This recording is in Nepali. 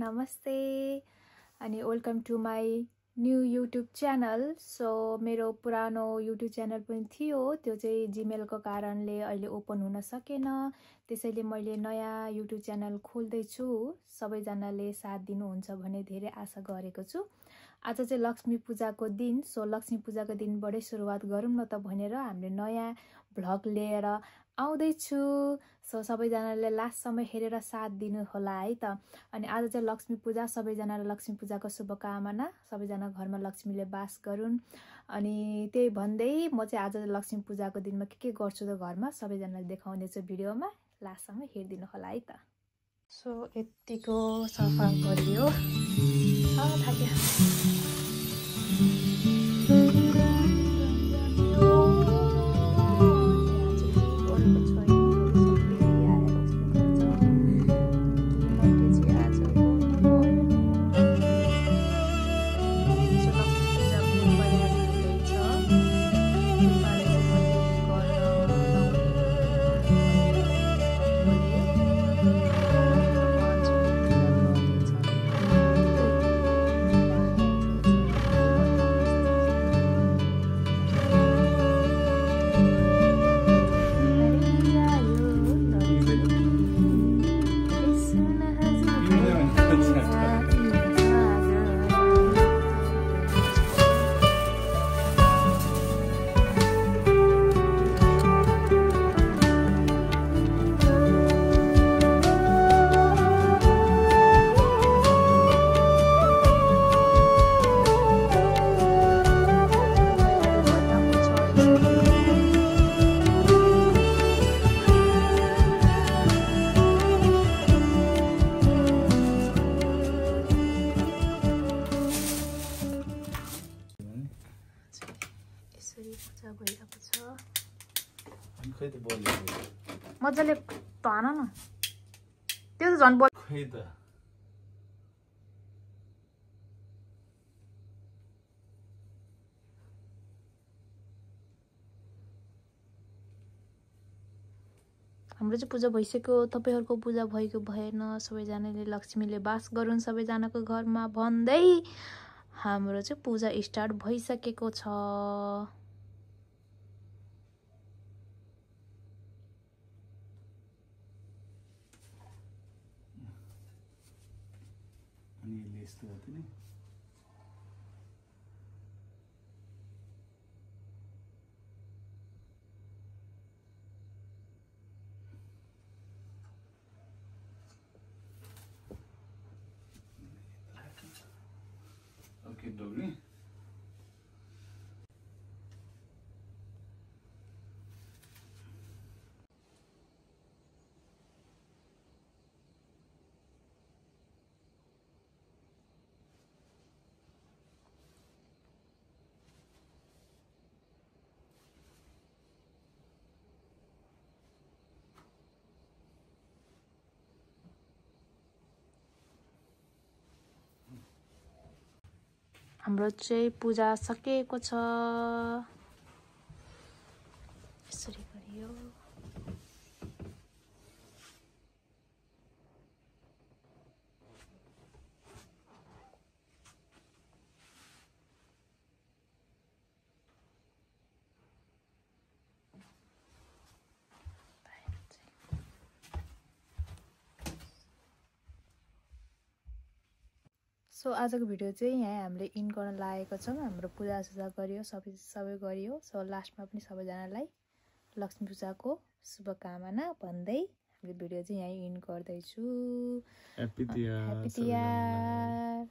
नमस्ते अनि welcome to my new YouTube channel. So मेरो पुरानो युट्युब च्यानल पनि थियो, त्यो चाहिँ जीमेलको कारणले अहिले ओपन हुन सकेन, त्यसैले मैले नयाँ युट्युब च्यानल खोल्दैछु। सबैजनाले साथ दिनुहुन्छ भन्ने धेरै आशा गरेको छु। आज चाहिँ लक्ष्मी पूजाको दिन, सो लक्ष्मी पूजाको दिनबाटै सुरुवात गरौँ न त भनेर हामीले नयाँ भ्लग लिएर आउँदैछु। सो सबैजनाले लास्टसम्म हेरेर साथ दिनु होला है त। अनि आज चाहिँ लक्ष्मी पूजा, सबैजनालाई लक्ष्मी पूजाको शुभकामना। सबैजना घरमा लक्ष्मीले बास गरून्। अनि त्यही भन्दै म चाहिँ आज लक्ष्मी पूजाको दिनमा के गर्छु त घरमा सबैजनालाई देखाउँदैछु भिडियोमा, लास्टसम्म हेरिदिनु होला है त। सो यतिको सफा गरियो, थाक्यो। मजाले भन न, त्यो त झन् खै त हाम्रो चाहिँ पूजा भइसक्यो। तपाईहरुको पूजा भएको भएन, सबैजनाले लक्ष्मीले बास गरून् सबैजनाको घरमा भन्दै हाम्रो चाहिँ पूजा स्टार्ट भइसकेको छ। हाम्रो चाहिँ पूजा सकिएको छ। यसरी गरियो। सो आजको भिडियो चाहिँ यहाँ हामीले इन गर्न लागेको छौँ। हाम्रो पूजासुजा गरियो, सबै गरियो। सो लास्टमा पनि सबैजनालाई लक्ष्मी पूजाको शुभकामना भन्दै हामीले भिडियो चाहिँ यहीँ इन गर्दैछु। ह्यापी तिहार।